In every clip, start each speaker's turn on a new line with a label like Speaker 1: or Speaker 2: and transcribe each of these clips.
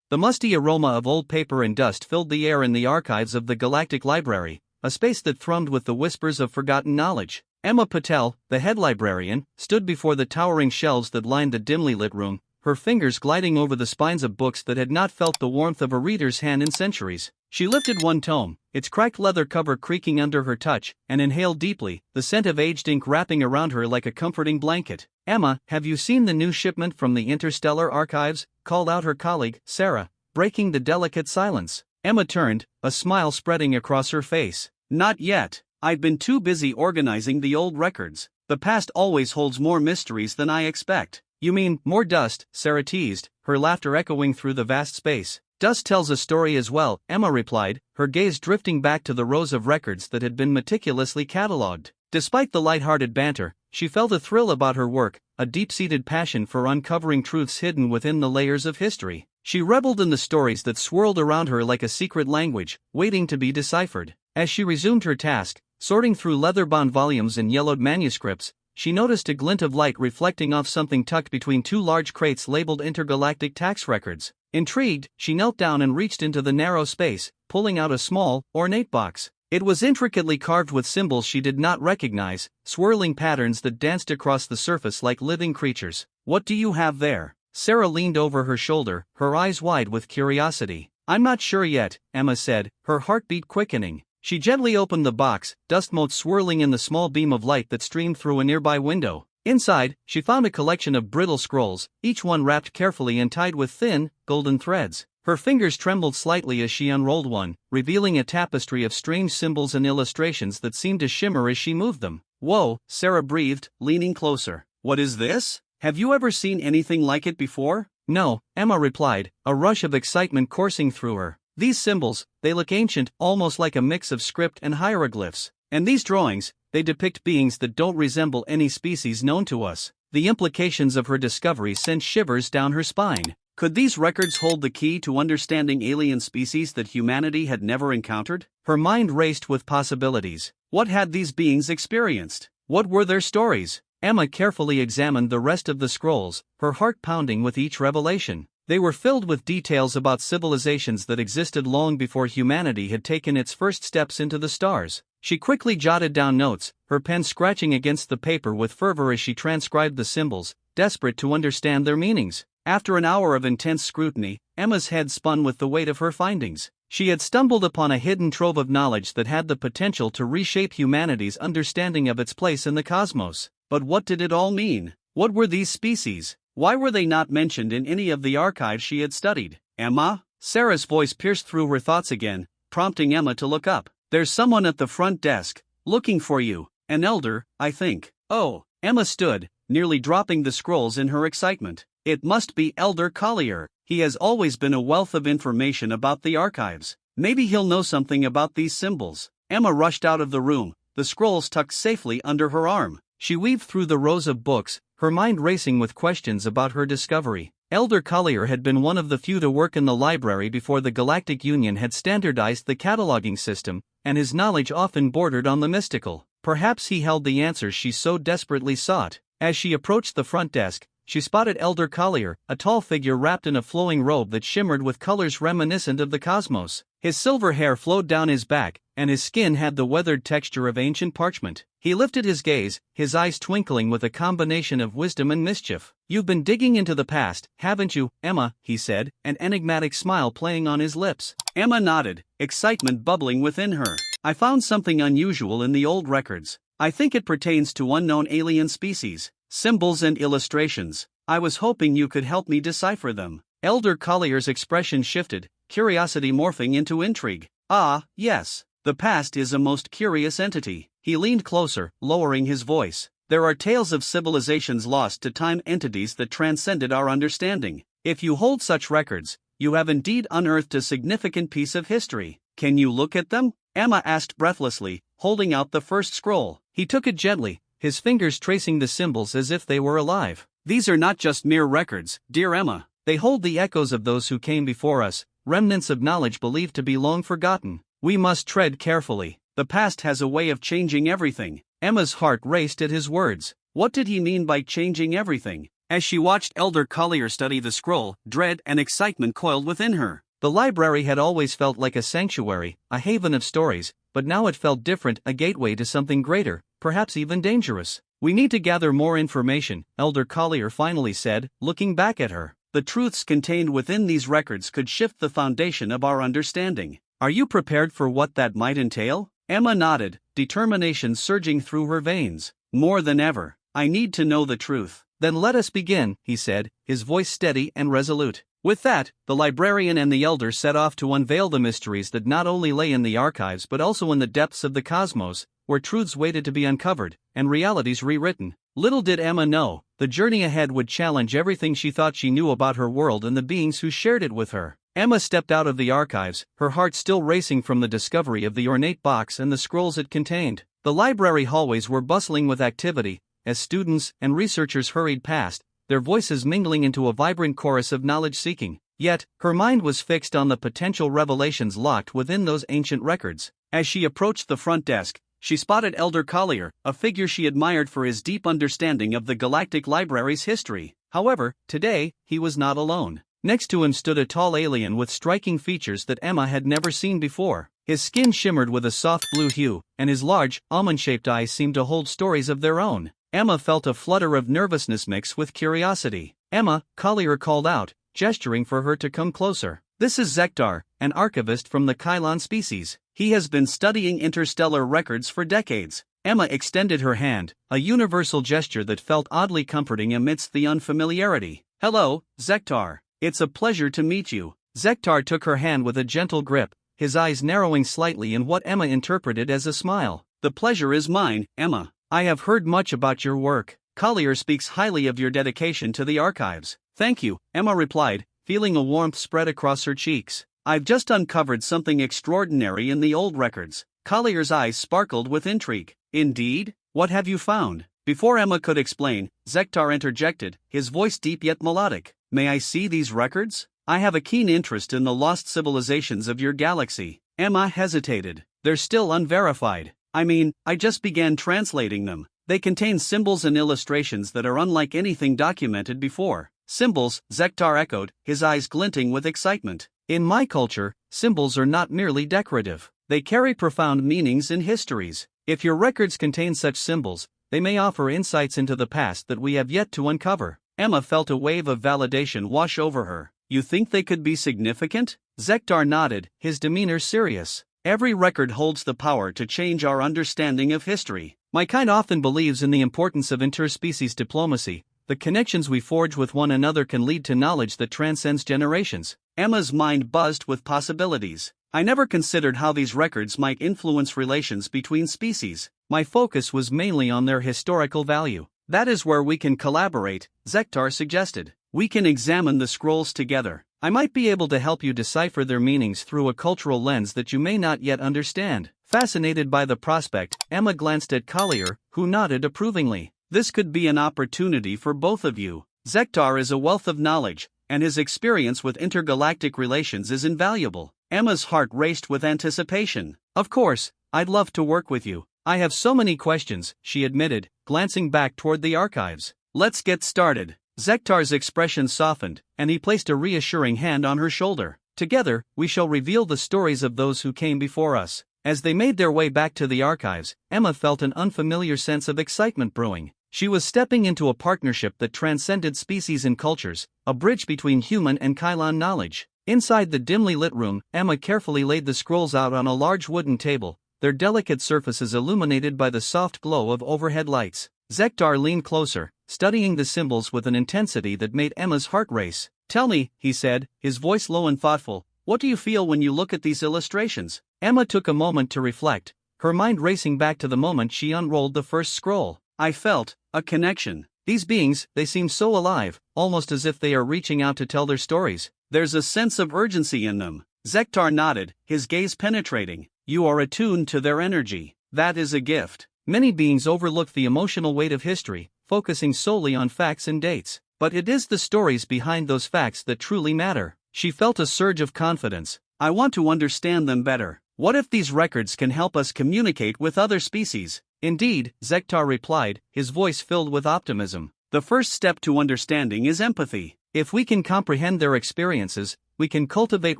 Speaker 1: The musty aroma of old paper and dust filled the air in the archives of the Galactic Library, a space that thrummed with the whispers of forgotten knowledge. Emma Patel, the head librarian, stood before the towering shelves that lined the dimly lit room, her fingers gliding over the spines of books that had not felt the warmth of a reader's hand in centuries. She lifted one tome, its cracked leather cover creaking under her touch, and inhaled deeply, the scent of aged ink wrapping around her like a comforting blanket. "Emma, have you seen the new shipment from the Interstellar Archives?" called out her colleague, Sarah, breaking the delicate silence. Emma turned, a smile spreading across her face. "Not yet. I've been too busy organizing the old records. The past always holds more mysteries than I expect." "You mean, more dust?" Sarah teased, her laughter echoing through the vast space. "Dust tells a story as well," Emma replied, her gaze drifting back to the rows of records that had been meticulously catalogued. Despite the light-hearted banter, she felt a thrill about her work, a deep-seated passion for uncovering truths hidden within the layers of history. She reveled in the stories that swirled around her like a secret language, waiting to be deciphered. As she resumed her task, sorting through leather-bound volumes and yellowed manuscripts, she noticed a glint of light reflecting off something tucked between two large crates labeled intergalactic tax records. Intrigued, she knelt down and reached into the narrow space, pulling out a small, ornate box. It was intricately carved with symbols she did not recognize, swirling patterns that danced across the surface like living creatures. "What do you have there?" Sarah leaned over her shoulder, her eyes wide with curiosity. "I'm not sure yet," Emma said, her heartbeat quickening. She gently opened the box, dust motes swirling in the small beam of light that streamed through a nearby window. Inside, she found a collection of brittle scrolls, each one wrapped carefully and tied with thin, golden threads. Her fingers trembled slightly as she unrolled one, revealing a tapestry of strange symbols and illustrations that seemed to shimmer as she moved them. "Whoa," Sarah breathed, leaning closer. "What is this? Have you ever seen anything like it before?" "No," Emma replied, a rush of excitement coursing through her. "These symbols, they look ancient, almost like a mix of script and hieroglyphs. And these drawings, they depict beings that don't resemble any species known to us." The implications of her discovery sent shivers down her spine. Could these records hold the key to understanding alien species that humanity had never encountered? Her mind raced with possibilities. What had these beings experienced? What were their stories? Emma carefully examined the rest of the scrolls, her heart pounding with each revelation. They were filled with details about civilizations that existed long before humanity had taken its first steps into the stars. She quickly jotted down notes, her pen scratching against the paper with fervor as she transcribed the symbols, desperate to understand their meanings. After an hour of intense scrutiny, Emma's head spun with the weight of her findings. She had stumbled upon a hidden trove of knowledge that had the potential to reshape humanity's understanding of its place in the cosmos. But what did it all mean? What were these species? Why were they not mentioned in any of the archives she had studied? "Emma?" Sarah's voice pierced through her thoughts again, prompting Emma to look up. "There's someone at the front desk, looking for you. An elder, I think." "Oh." Emma stood, nearly dropping the scrolls in her excitement. "It must be Elder Collier. He has always been a wealth of information about the archives. Maybe he'll know something about these symbols." Emma rushed out of the room, the scrolls tucked safely under her arm. She weaved through the rows of books, her mind racing with questions about her discovery. Elder Collier had been one of the few to work in the library before the Galactic Union had standardized the cataloging system, and his knowledge often bordered on the mystical. Perhaps he held the answers she so desperately sought. As she approached the front desk, she spotted Elder Collier, a tall figure wrapped in a flowing robe that shimmered with colors reminiscent of the cosmos. His silver hair flowed down his back, and his skin had the weathered texture of ancient parchment. He lifted his gaze, his eyes twinkling with a combination of wisdom and mischief. "You've been digging into the past, haven't you, Emma?" he said, an enigmatic smile playing on his lips. Emma nodded, excitement bubbling within her. "I found something unusual in the old records. I think it pertains to unknown alien species. Symbols and illustrations. I was hoping you could help me decipher them." Elder Collier's expression shifted, curiosity morphing into intrigue. "Ah, yes. The past is a most curious entity." He leaned closer, lowering his voice. "There are tales of civilizations lost to time, entities that transcended our understanding. If you hold such records, you have indeed unearthed a significant piece of history. Can you look at them?" Emma asked breathlessly, holding out the first scroll. He took it gently, his fingers tracing the symbols as if they were alive. "These are not just mere records, dear Emma. They hold the echoes of those who came before us, remnants of knowledge believed to be long forgotten. We must tread carefully. The past has a way of changing everything." Emma's heart raced at his words. What did he mean by changing everything?
Speaker 2: As she watched Elder Collier study the scroll, dread and excitement coiled within her.
Speaker 1: The library had always felt like a sanctuary, a haven of stories, but now it felt different, a gateway to something greater, perhaps even dangerous. "We need to gather more information," Elder Collier finally said, looking back at her.
Speaker 2: "The truths contained within these records could shift the foundation of our understanding.
Speaker 1: Are you prepared for what that might entail?"
Speaker 2: Emma nodded, determination surging through her veins. "More than ever, I need to know the truth."
Speaker 1: "Then let us begin," he said, his voice steady and resolute.
Speaker 2: With that, the librarian and the elder set off to unveil the mysteries that not only lay in the archives but also in the depths of the cosmos, where truths waited to be uncovered, and realities rewritten. Little did Emma know, the journey ahead would challenge everything she thought she knew about her world and the beings who shared it with her. Emma stepped out of the archives, her heart still racing from the discovery of the ornate box and the scrolls it contained. The library hallways were bustling with activity, as students and researchers hurried past, their voices mingling into a vibrant chorus of knowledge-seeking. Yet, her mind was fixed on the potential revelations locked within those ancient records. As she approached the front desk, she spotted Elder Collier, a figure she admired for his deep understanding of the Galactic Library's history. However, today, he was not alone. Next to him stood a tall alien with striking features that Emma had never seen before. His skin shimmered with a soft blue hue, and his large, almond-shaped eyes seemed to hold stories of their own. Emma felt a flutter of nervousness mixed with curiosity. "Emma," Collier called out, gesturing for her to come closer. "This is Zektar, an archivist from the Kylon species. He has been studying interstellar records for decades." Emma extended her hand, a universal gesture that felt oddly comforting amidst the unfamiliarity.
Speaker 1: "Hello, Zektar.
Speaker 2: It's a pleasure to meet you."
Speaker 1: Zektar took her hand with a gentle grip, his eyes narrowing slightly in what Emma interpreted as a smile.
Speaker 2: "The pleasure is mine, Emma.
Speaker 1: I have heard much about your work. Collier speaks highly of your dedication to the archives."
Speaker 2: "Thank you," Emma replied, feeling a warmth spread across her cheeks. "I've just uncovered something extraordinary in the old records." Collier's eyes sparkled with intrigue. "Indeed? What have you found?" Before Emma could explain, Zektar interjected, his voice deep yet melodic. "May I see these records? I have a keen interest in the lost civilizations of your galaxy." Emma hesitated. "They're still unverified. I just began translating them. They contain symbols and illustrations that are unlike anything documented before."
Speaker 1: "Symbols," Zektar echoed, his eyes glinting with excitement. "In my culture, symbols are not merely decorative. They carry profound meanings and histories. If your records contain such symbols, they may offer insights into the past that we have yet to uncover."
Speaker 2: Emma felt a wave of validation wash over her. "You think they could be significant?"
Speaker 1: Zektar nodded, his demeanor serious.
Speaker 2: "Every record holds the power to change our understanding of history.
Speaker 1: My kind often believes in the importance of interspecies diplomacy. The connections we forge with one another can lead to knowledge that transcends generations."
Speaker 2: Emma's mind buzzed with possibilities. "I never considered how these records might influence relations between species.
Speaker 1: My focus was mainly on their historical value."
Speaker 2: "That is where we can collaborate," Zektar suggested. "We can examine the scrolls together.
Speaker 1: I might be able to help you decipher their meanings through a cultural lens that you may not yet understand." Fascinated by the prospect, Emma glanced at Collier, who nodded approvingly.
Speaker 2: "This could be an opportunity for both of you. Zektar is a wealth of knowledge, and his experience with intergalactic relations is invaluable." Emma's heart raced with anticipation.
Speaker 1: "Of course, I'd love to work with you. I have so many questions," she admitted, glancing back toward the archives.
Speaker 2: "Let's get started."
Speaker 1: Zektar's expression softened, and he placed a reassuring hand on her shoulder. "Together, we shall reveal the stories of those who came before us." As they made their way back to the archives, Emma felt an unfamiliar sense of excitement brewing. She was stepping into a partnership that transcended species and cultures, a bridge between human and Kylon knowledge. Inside the dimly lit room, Emma carefully laid the scrolls out on a large wooden table, their delicate surfaces illuminated by the soft glow of overhead lights. Zektar leaned closer, studying the symbols with an intensity that made Emma's heart race.
Speaker 2: "Tell me," he said, his voice low and thoughtful, "what do you feel when you look at these illustrations?"
Speaker 1: Emma took a moment to reflect, her mind racing back to the moment she unrolled the first scroll.
Speaker 2: "I felt a connection.
Speaker 1: These beings, they seem so alive, almost as if they are reaching out to tell their stories."
Speaker 2: "There's a sense of urgency in them." Zektar nodded, his gaze penetrating. "You are attuned to their energy. That is a gift."
Speaker 1: Many beings overlook the emotional weight of history, focusing solely on facts and dates. But it is the stories behind those facts that truly matter. She felt a surge of confidence.
Speaker 2: "I want to understand them better. What if these records can help us communicate with other species?"
Speaker 1: "Indeed," Zektar replied, his voice filled with optimism.
Speaker 2: The first step to understanding is empathy.
Speaker 1: If we can comprehend their experiences, we can cultivate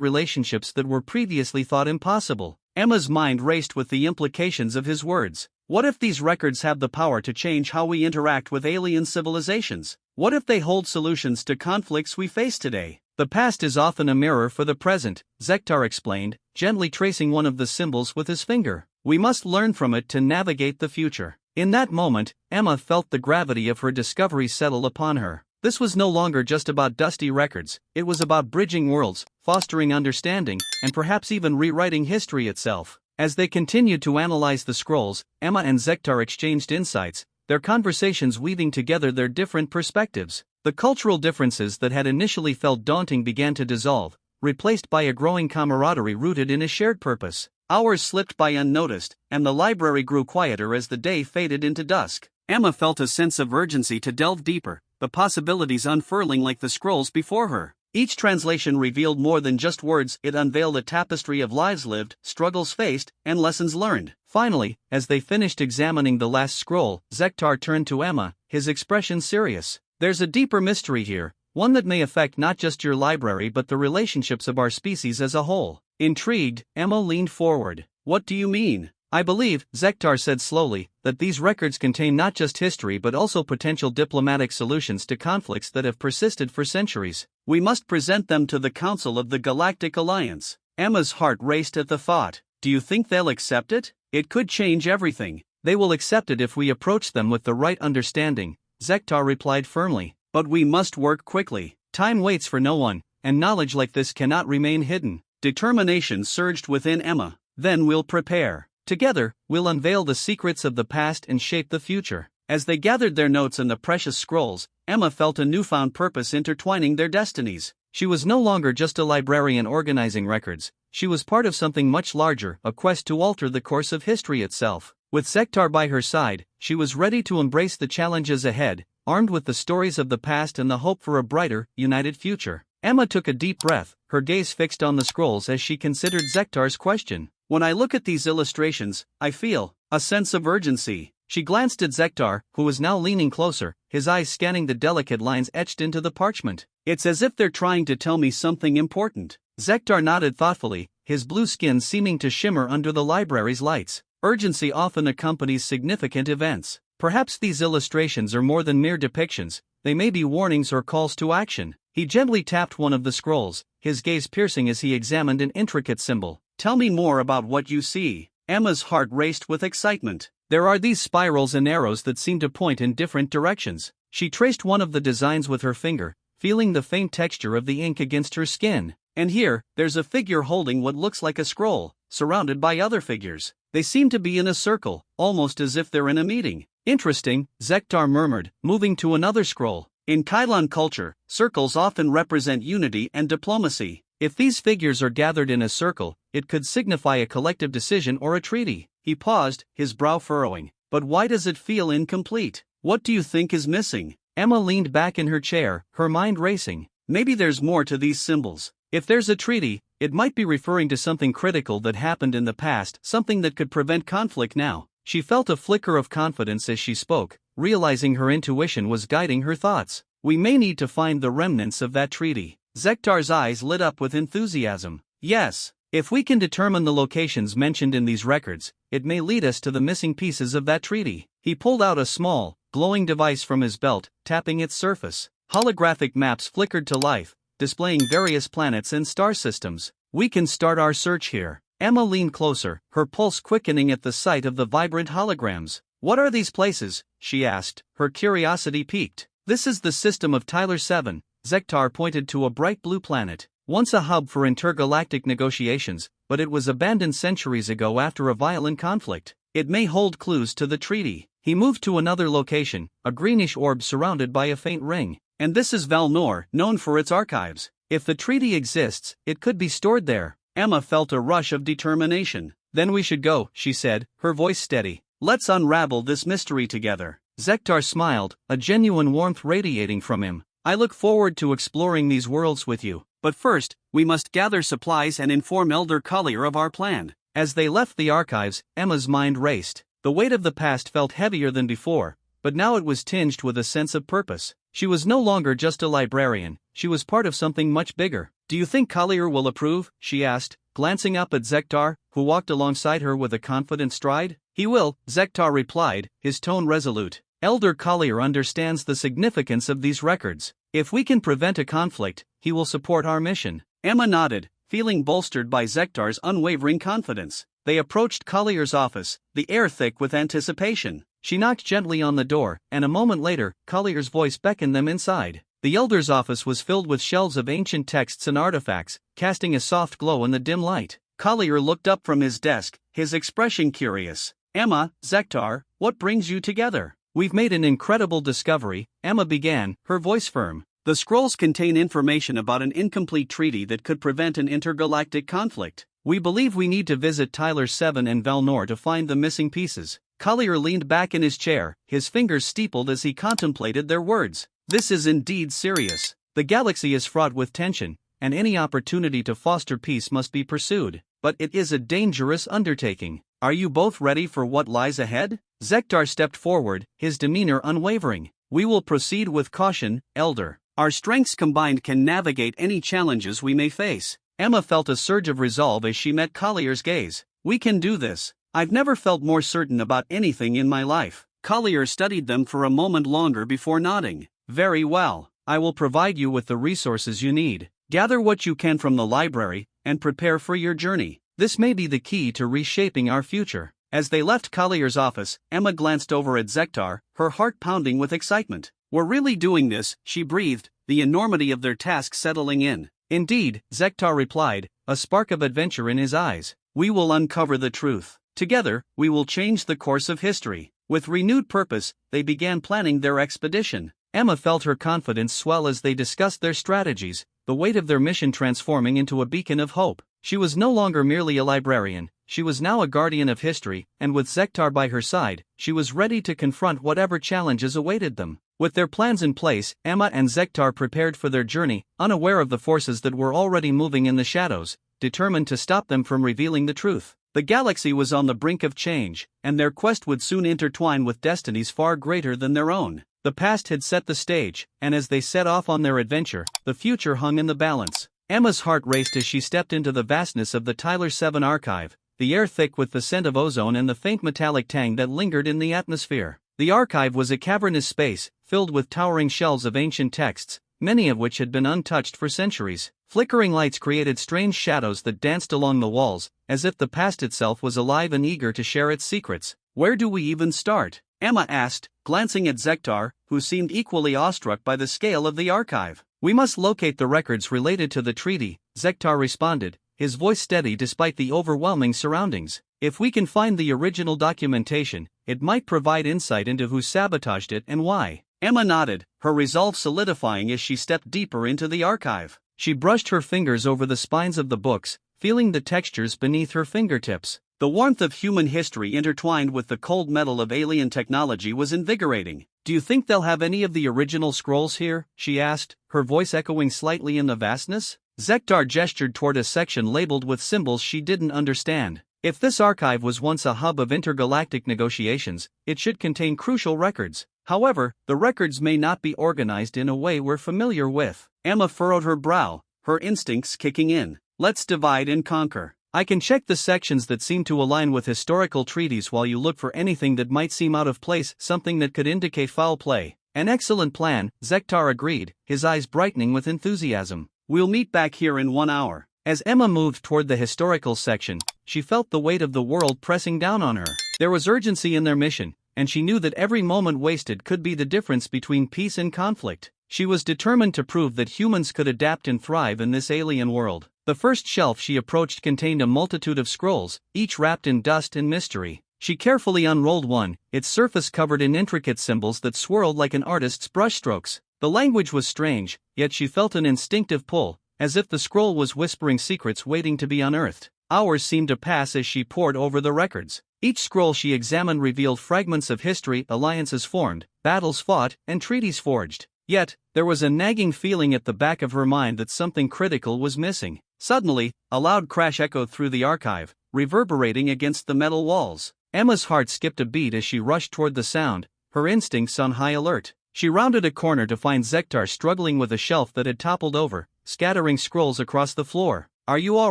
Speaker 1: relationships that were previously thought impossible.
Speaker 2: Emma's mind raced with the implications of his words. What if these records have the power to change how we interact with alien civilizations? What if they hold solutions to conflicts we face today?
Speaker 1: The past is often a mirror for the present, Zektar explained, gently tracing one of the symbols with his finger. We must learn from it to navigate the future. In that moment, Emma felt the gravity of her discovery settle upon her. This was no longer just about dusty records, it was about bridging worlds, fostering understanding, and perhaps even rewriting history itself. As they continued to analyze the scrolls, Emma and Zektar exchanged insights, their conversations weaving together their different perspectives. The cultural differences that had initially felt daunting began to dissolve, replaced by a growing camaraderie rooted in a shared purpose.
Speaker 2: Hours slipped by unnoticed, and the library grew quieter as the day faded into dusk. Emma felt a sense of urgency to delve deeper, the possibilities unfurling like the scrolls before her. Each translation revealed more than just words, it unveiled a tapestry of lives lived, struggles faced, and lessons learned.
Speaker 1: Finally, as they finished examining the last scroll, Zektar turned to Emma, his expression serious. There's a deeper mystery here, one that may affect not just your library but the relationships of our species as a whole.
Speaker 2: Intrigued, Emma leaned forward. What do you mean?
Speaker 1: I believe, Zektar said slowly, that these records contain not just history but also potential diplomatic solutions to conflicts that have persisted for centuries.
Speaker 2: We must present them to the Council of the Galactic Alliance. Emma's heart raced at the thought. Do you think they'll accept it? It could change everything.
Speaker 1: They will accept it if we approach them with the right understanding, Zektar replied firmly.
Speaker 2: But we must work quickly.
Speaker 1: Time waits for no one, and knowledge like this cannot remain hidden.
Speaker 2: Determination surged within Emma. Then we'll prepare.
Speaker 1: Together, we'll unveil the secrets of the past and shape the future.
Speaker 2: As they gathered their notes and the precious scrolls, Emma felt a newfound purpose intertwining their destinies.
Speaker 1: She was no longer just a librarian organizing records, she was part of something much larger, a quest to alter the course of history itself. With Zektar by her side, she was ready to embrace the challenges ahead, armed with the stories of the past and the hope for a brighter, united future. Emma took a deep breath, her gaze fixed on the scrolls as she considered Zektar's question.
Speaker 2: When I look at these illustrations, I feel a sense of urgency.
Speaker 1: She glanced at Zektar, who was now leaning closer, his eyes scanning the delicate lines etched into the parchment.
Speaker 2: It's as if they're trying to tell me something important.
Speaker 1: Zektar nodded thoughtfully, his blue skin seeming to shimmer under the library's lights. Urgency often accompanies significant events. Perhaps these illustrations are more than mere depictions, they may be warnings or calls to action. He gently tapped one of the scrolls, his gaze piercing as he examined an intricate symbol.
Speaker 2: Tell me more about what you see. Emma's heart raced with excitement.
Speaker 1: There are these spirals and arrows that seem to point in different directions. She traced one of the designs with her finger, feeling the faint texture of the ink against her skin.
Speaker 2: And here, there's a figure holding what looks like a scroll, surrounded by other figures. They seem to be in a circle, almost as if they're in a meeting.
Speaker 1: Interesting, Zektar murmured, moving to another scroll.
Speaker 2: In Kylon culture, circles often represent unity and diplomacy.
Speaker 1: If these figures are gathered in a circle, it could signify a collective decision or a treaty.
Speaker 2: He paused, his brow furrowing. But why does it feel incomplete? What do you think is missing?
Speaker 1: Emma leaned back in her chair, her mind racing.
Speaker 2: Maybe there's more to these symbols.
Speaker 1: If there's a treaty, it might be referring to something critical that happened in the past, something that could prevent conflict now. She felt a flicker of confidence as she spoke, realizing her intuition was guiding her thoughts. We may need to find the remnants of that treaty.
Speaker 2: Zektar's eyes lit up with enthusiasm. Yes,
Speaker 1: if we can determine the locations mentioned in these records, it may lead us to the missing pieces of that treaty. He pulled out a small, glowing device from his belt, tapping its surface. Holographic maps flickered to life, displaying various planets and star systems. We can start our search here. Emma leaned closer, her pulse quickening at the sight of the vibrant holograms. What are these places? She asked, her curiosity piqued. This is the system of Tyler 7. Zektar pointed to a bright blue planet, once a hub for intergalactic negotiations, but it was abandoned centuries ago after a violent conflict. It may hold clues to the treaty. He moved to another location, a greenish orb surrounded by a faint ring.
Speaker 2: And this is Valnor, known for its archives.
Speaker 1: If the treaty exists, it could be stored there.
Speaker 2: Emma felt a rush of determination.
Speaker 1: Then we should go, she said, her voice steady.
Speaker 2: Let's unravel this mystery together.
Speaker 1: Zektar smiled, a genuine warmth radiating from him. I look forward to exploring these worlds with you.
Speaker 2: But first, we must gather supplies and inform Elder Collier of our plan.
Speaker 1: As they left the archives, Emma's mind raced. The weight of the past felt heavier than before, but now it was tinged with a sense of purpose. She was no longer just a librarian, she was part of something much bigger. "Do you think Collier will approve?" she asked, glancing up at Zektar, who walked alongside her with a confident stride. "He will," Zektar replied, his tone resolute. "Elder Collier understands the significance of these records. If we can prevent a conflict, he will support our mission." Emma nodded, feeling bolstered by Zektar's unwavering confidence. They approached Collier's office, the air thick with anticipation. She knocked gently on the door, and a moment later, Collier's voice beckoned them inside. The Elder's office was filled with shelves of ancient texts and artifacts, casting a soft glow in the dim light. Collier looked up from his desk, his expression curious. "Emma, Zektar, what brings you together?" "We've made an incredible discovery," Emma began, her voice firm. "The scrolls contain information about an incomplete treaty that could prevent an intergalactic conflict. We believe we need to visit Tyler 7 and Valnor to find the missing pieces." Collier leaned back in his chair, his fingers steepled as he contemplated their words. "This is indeed serious. The galaxy is fraught with tension, and any opportunity to foster peace must be pursued. But it is a dangerous undertaking. Are you both ready for what lies ahead?" Zektar stepped forward, his demeanor unwavering. "We will proceed with caution, Elder. Our strengths combined can navigate any challenges we may face." Emma felt a surge of resolve as she met Collier's gaze. "We can do this. I've never felt more certain about anything in my life." Collier studied them for a moment longer before nodding. "Very well. I will provide you with the resources you need. Gather what you can from the library, and prepare for your journey. This may be the key to reshaping our future." As they left Collier's office, Emma glanced over at Zektar, her heart pounding with excitement. "We're really doing this," she breathed, the enormity of their task settling in. "Indeed," Zektar replied, a spark of adventure in his eyes. "We will uncover the truth. Together, we will change the course of history." With renewed purpose, they began planning their expedition. Emma felt her confidence swell as they discussed their strategies, the weight of their mission transforming into a beacon of hope. She was no longer merely a librarian, she was now a guardian of history, and with Zektar by her side, she was ready to confront whatever challenges awaited them. With their plans in place, Emma and Zektar prepared for their journey, unaware of the forces that were already moving in the shadows, determined to stop them from revealing the truth. The galaxy was on the brink of change, and their quest would soon intertwine with destinies far greater than their own. The past had set the stage, and as they set off on their adventure, the future hung in the balance. Emma's heart raced as she stepped into the vastness of the Tyler 7 archive, the air thick with the scent of ozone and the faint metallic tang that lingered in the atmosphere. The archive was a cavernous space, filled with towering shelves of ancient texts, many of which had been untouched for centuries. Flickering lights created strange shadows that danced along the walls, as if the past itself was alive and eager to share its secrets. "Where do we even start?" Emma asked, glancing at Zektar, who seemed equally awestruck by the scale of the archive. "We must locate the records related to the treaty," Zektar responded, his voice steady despite the overwhelming surroundings. "If we can find the original documentation, it might provide insight into who sabotaged it and why." Emma nodded, her resolve solidifying as she stepped deeper into the archive. She brushed her fingers over the spines of the books, feeling the textures beneath her fingertips. The warmth of human history intertwined with the cold metal of alien technology was invigorating. "Do you think they'll have any of the original scrolls here?" she asked, her voice echoing slightly in the vastness. Zektar gestured toward a section labeled with symbols she didn't understand. If this archive was once a hub of intergalactic negotiations, it should contain crucial records. However, the records may not be organized in a way we're familiar with. Emma furrowed her brow, her instincts kicking in. "Let's divide and conquer. I can check the sections that seem to align with historical treaties while you look for anything that might seem out of place, something that could indicate foul play." "An excellent plan," Zektar agreed, his eyes brightening with enthusiasm. "We'll meet back here in 1 hour." As Emma moved toward the historical section, she felt the weight of the world pressing down on her. There was urgency in their mission, and she knew that every moment wasted could be the difference between peace and conflict. She was determined to prove that humans could adapt and thrive in this alien world. The first shelf she approached contained a multitude of scrolls, each wrapped in dust and mystery. She carefully unrolled one, its surface covered in intricate symbols that swirled like an artist's brushstrokes. The language was strange, yet she felt an instinctive pull, as if the scroll was whispering secrets waiting to be unearthed. Hours seemed to pass as she pored over the records. Each scroll she examined revealed fragments of history, alliances formed, battles fought, and treaties forged. Yet, there was a nagging feeling at the back of her mind that something critical was missing. Suddenly, a loud crash echoed through the archive, reverberating against the metal walls. Emma's heart skipped a beat as she rushed toward the sound,
Speaker 2: her instincts on high alert. She rounded a corner to find Zektar struggling with a shelf that had toppled over, scattering scrolls across the floor. "Are you all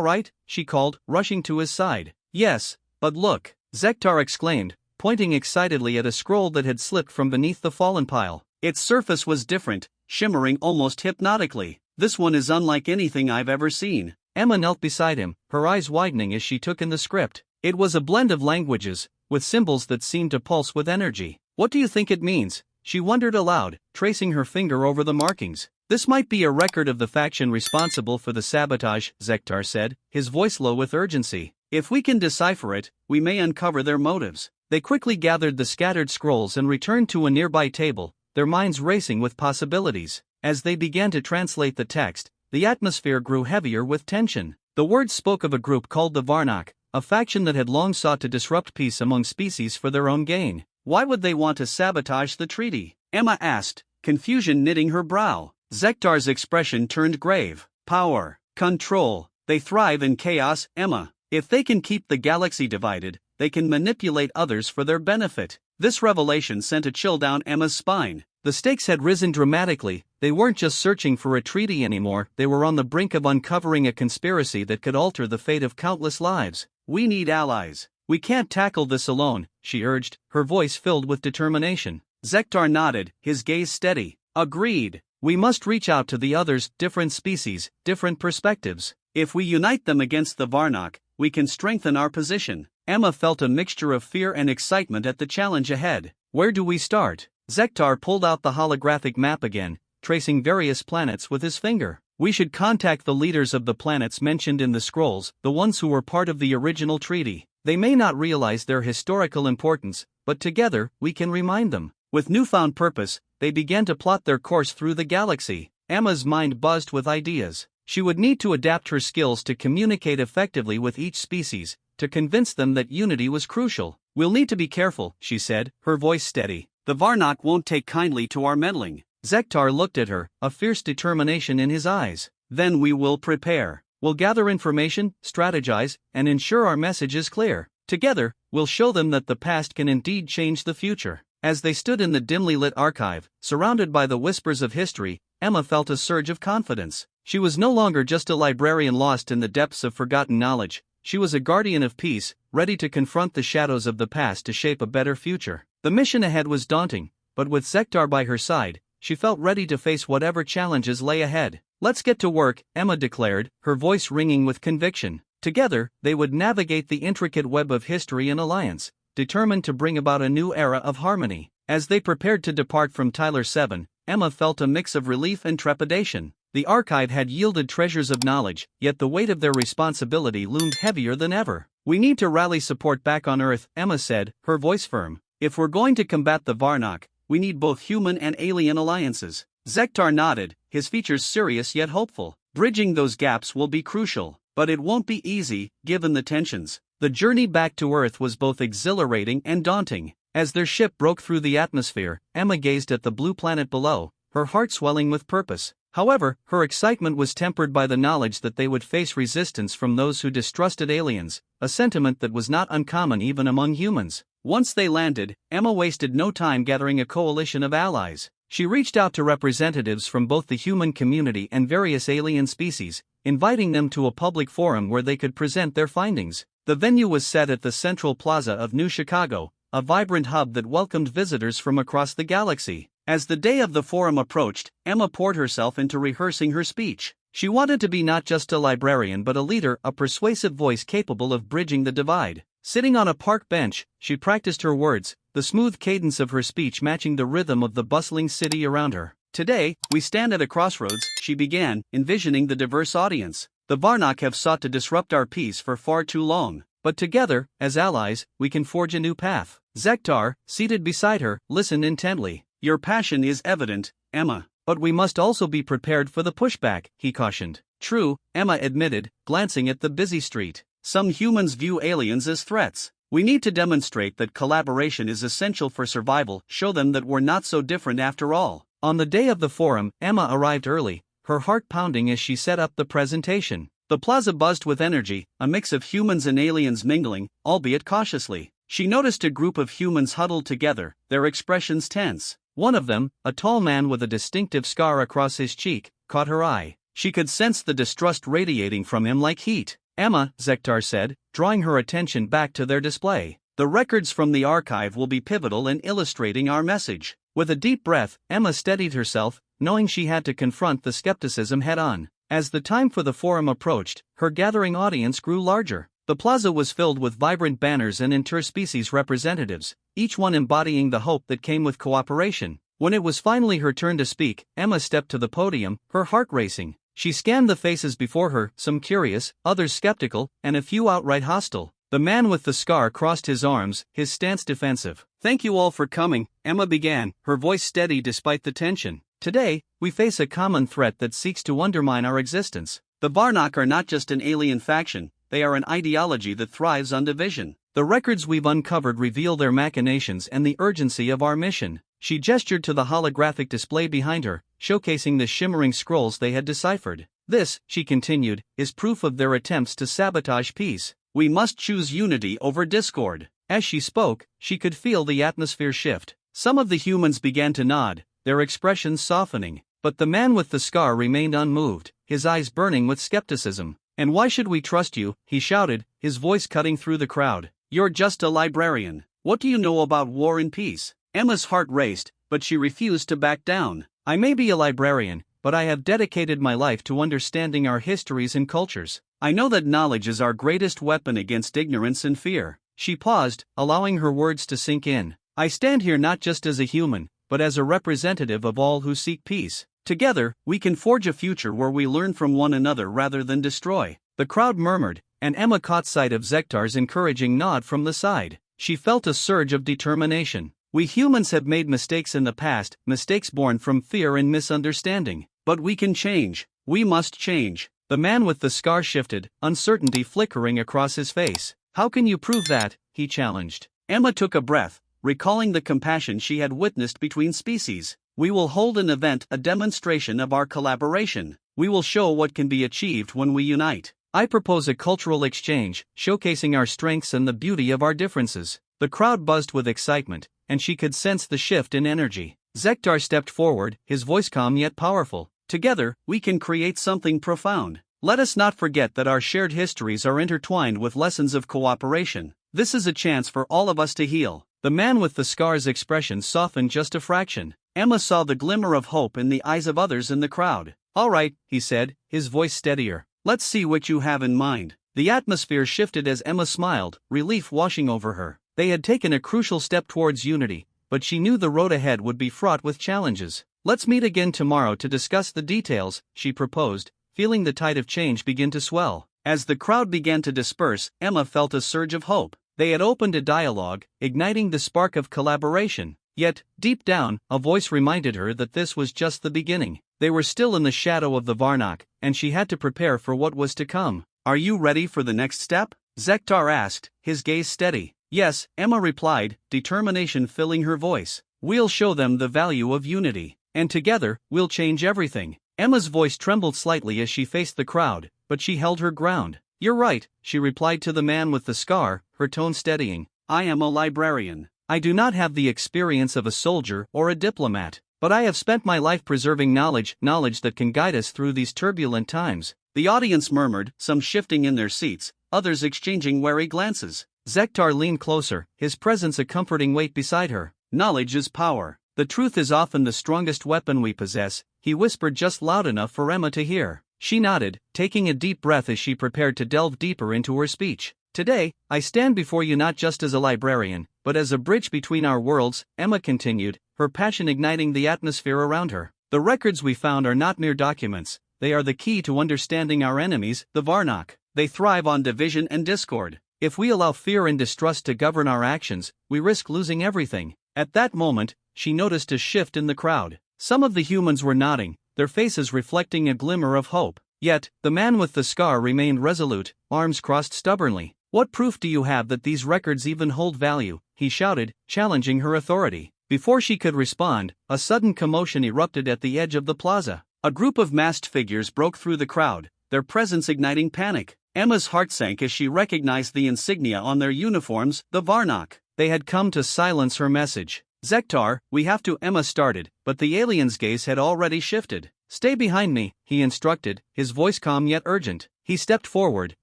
Speaker 2: right?" she called, rushing to his side. "Yes, but look," Zektar exclaimed, pointing excitedly at a scroll that had slipped from beneath the fallen pile. Its surface was different, shimmering almost hypnotically. "This one is unlike anything I've ever seen." Emma knelt beside him, her eyes widening as she took in the script. It was a blend of languages, with symbols that seemed to pulse with energy. "What do you think it means?" she wondered aloud, tracing her finger over the markings. "This might be a record of the faction responsible for the sabotage," Zektar said, his voice low with urgency. "If we can decipher it, we may uncover their motives." They quickly gathered the scattered scrolls and returned to a nearby table, their minds racing with possibilities. As they began to translate the text, the atmosphere grew heavier with tension. The words spoke of a group called the Varnak, a faction that had long sought to disrupt peace among species for their own gain. "Why would they want to sabotage the treaty?" Emma asked, confusion knitting her brow. Zektar's expression turned grave. "Power. Control. They thrive in chaos, Emma. If they can keep the galaxy divided, they can manipulate others for their benefit." This revelation sent a chill down Emma's spine. The stakes had risen dramatically. They weren't just searching for a treaty anymore, they were on the brink of uncovering a conspiracy that could alter the fate of countless lives. "We need allies. We can't tackle this alone," she urged, her voice filled with determination. Zektar nodded, his gaze steady. "Agreed. We must reach out to the others, different species, different perspectives. If we unite them against the Varnak, we can strengthen our position." Emma felt a mixture of fear and excitement at the challenge ahead. "Where do we start?" Zektar pulled out the holographic map again, tracing various planets with his finger. "We should contact the leaders of the planets mentioned in the scrolls, the ones who were part of the original treaty. They may not realize their historical importance, but together, we can remind them." With newfound purpose, they began to plot their course through the galaxy. Emma's mind buzzed with ideas. She would need to adapt her skills to communicate effectively with each species, to convince them that unity was crucial. "We'll need to be careful," she said, her voice steady. "The Varnak won't take kindly to our meddling." Zektar looked at her, a fierce determination in his eyes. "Then we will prepare. We'll gather information, strategize, and ensure our message is clear. Together, we'll show them that the past can indeed change the future." As they stood in the dimly lit archive, surrounded by the whispers of history, Emma felt a surge of confidence. She was no longer just a librarian lost in the depths of forgotten knowledge. She was a guardian of peace, ready to confront the shadows of the past to shape a better future. The mission ahead was daunting, but with Zektar by her side, she felt ready to face whatever challenges lay ahead. "Let's get to work," Emma declared, her voice ringing with conviction. Together, they would navigate the intricate web of history and alliance, determined to bring about a new era of harmony. As they prepared to depart from Tyler 7, Emma felt a mix of relief and trepidation. The archive had yielded treasures of knowledge, yet the weight of their responsibility loomed heavier than ever. "We need to rally support back on Earth," Emma said, her voice firm. "If we're going to combat the Varnak, we need both human and alien alliances." Zektar nodded, his features serious yet hopeful. "Bridging those gaps will be crucial, but it won't be easy, given the tensions." The journey back to Earth was both exhilarating and daunting. As their ship broke through the atmosphere, Emma gazed at the blue planet below, her heart swelling with purpose. However, her excitement was tempered by the knowledge that they would face resistance from those who distrusted aliens, a sentiment that was not uncommon even among humans. Once they landed, Emma wasted no time gathering a coalition of allies. She reached out to representatives from both the human community and various alien species, inviting them to a public forum where they could present their findings. The venue was set at the Central Plaza of New Chicago, a vibrant hub that welcomed visitors from across the galaxy. As the day of the forum approached, Emma poured herself into rehearsing her speech. She wanted to be not just a librarian but a leader, a persuasive voice capable of bridging the divide. Sitting on a park bench, she practiced her words, the smooth cadence of her speech matching the rhythm of the bustling city around her. "Today, we stand at a crossroads," she began, envisioning the diverse audience. "The Varnak have sought to disrupt our peace for far too long, but together, as allies, we can forge a new path." Zektar, seated beside her, listened intently. "Your passion is evident, Emma, but we must also be prepared for the pushback," he cautioned. "True," Emma admitted, glancing at the busy street. "Some humans view aliens as threats. We need to demonstrate that collaboration is essential for survival, show them that we're not so different after all." On the day of the forum, Emma arrived early, her heart pounding as she set up the presentation. The plaza buzzed with energy, a mix of humans and aliens mingling, albeit cautiously. She noticed a group of humans huddled together, their expressions tense. One of them, a tall man with a distinctive scar across his cheek, caught her eye. She could sense the distrust radiating from him like heat. Emma, Zektar said, drawing her attention back to their display. The records from the archive will be pivotal in illustrating our message. With a deep breath, Emma steadied herself, knowing she had to confront the skepticism head-on. As the time for the forum approached, her gathering audience grew larger. The plaza was filled with vibrant banners and interspecies representatives, each one embodying the hope that came with cooperation. When it was finally her turn to speak, Emma stepped to the podium, her heart racing. She scanned the faces before her, some curious, others skeptical, and a few outright hostile. The man with the scar crossed his arms, his stance defensive. "Thank you all for coming," Emma began, her voice steady despite the tension. "Today, we face a common threat that seeks to undermine our existence. The Varnak are not just an alien faction, they are an ideology that thrives on division. The records we've uncovered reveal their machinations and the urgency of our mission." She gestured to the holographic display behind her, showcasing the shimmering scrolls they had deciphered. "This," she continued, "is proof of their attempts to sabotage peace. We must choose unity over discord." As she spoke, she could feel the atmosphere shift. Some of the humans began to nod, their expressions softening, but the man with the scar remained unmoved, his eyes burning with skepticism. "And why should we trust you?" he shouted, his voice cutting through the crowd. "You're just a librarian. What do you know about war and peace?" Emma's heart raced, but she refused to back down. "I may be a librarian, but I have dedicated my life to understanding our histories and cultures. I know that knowledge is our greatest weapon against ignorance and fear." She paused, allowing her words to sink in. "I stand here not just as a human, but as a representative of all who seek peace. Together, we can forge a future where we learn from one another rather than destroy." The crowd murmured, and Emma caught sight of Zektar's encouraging nod from the side. She felt a surge of determination. "We humans have made mistakes in the past, mistakes born from fear and misunderstanding. But we can change. We must change." The man with the scar shifted, uncertainty flickering across his face. "How can you prove that?" he challenged. Emma took a breath, recalling the compassion she had witnessed between species. "We will hold an event, a demonstration of our collaboration. We will show what can be achieved when we unite. I propose a cultural exchange, showcasing our strengths and the beauty of our differences." The crowd buzzed with excitement, and she could sense the shift in energy. Zektar stepped forward, his voice calm yet powerful. "Together, we can create something profound. Let us not forget that our shared histories are intertwined with lessons of cooperation. This is a chance for all of us to heal." The man with the scar's expression softened just a fraction. Emma saw the glimmer of hope in the eyes of others in the crowd. "All right," he said, his voice steadier. "Let's see what you have in mind." The atmosphere shifted as Emma smiled, relief washing over her. They had taken a crucial step towards unity, but she knew the road ahead would be fraught with challenges. "Let's meet again tomorrow to discuss the details," she proposed, feeling the tide of change begin to swell. As the crowd began to disperse, Emma felt a surge of hope. They had opened a dialogue, igniting the spark of collaboration. Yet, deep down, a voice reminded her that this was just the beginning. They were still in the shadow of the Varnak, and she had to prepare for what was to come. "Are you ready for the next step?" Zektar asked, his gaze steady. "Yes," Emma replied, determination filling her voice. "We'll show them the value of unity. And together, we'll change everything." Emma's voice trembled slightly as she faced the crowd, but she held her ground. "You're right," she replied to the man with the scar, her tone steadying. "I am a librarian. I do not have the experience of a soldier or a diplomat, but I have spent my life preserving knowledge that can guide us through these turbulent times." The audience murmured, some shifting in their seats, others exchanging wary glances. Zektar leaned closer, his presence a comforting weight beside her. "Knowledge is power. The truth is often the strongest weapon we possess," he whispered just loud enough for Emma to hear. She nodded, taking a deep breath as she prepared to delve deeper into her speech. "Today, I stand before you not just as a librarian, but as a bridge between our worlds," Emma continued, her passion igniting the atmosphere around her. "The records we found are not mere documents, they are the key to understanding our enemies, the Varnak. They thrive on division and discord. If we allow fear and distrust to govern our actions, we risk losing everything." At that moment, she noticed a shift in the crowd. Some of the humans were nodding, their faces reflecting a glimmer of hope. Yet, the man with the scar remained resolute, arms crossed stubbornly. "What proof do you have that these records even hold value?" he shouted, challenging her authority. Before she could respond, a sudden commotion erupted at the edge of the plaza. A group of masked figures broke through the crowd, their presence igniting panic. Emma's heart sank as she recognized the insignia on their uniforms, the Varnak. They had come to silence her message. "Zektar, we have to," Emma started, but the alien's gaze had already shifted. "Stay behind me," he instructed, his voice calm yet urgent. He stepped forward,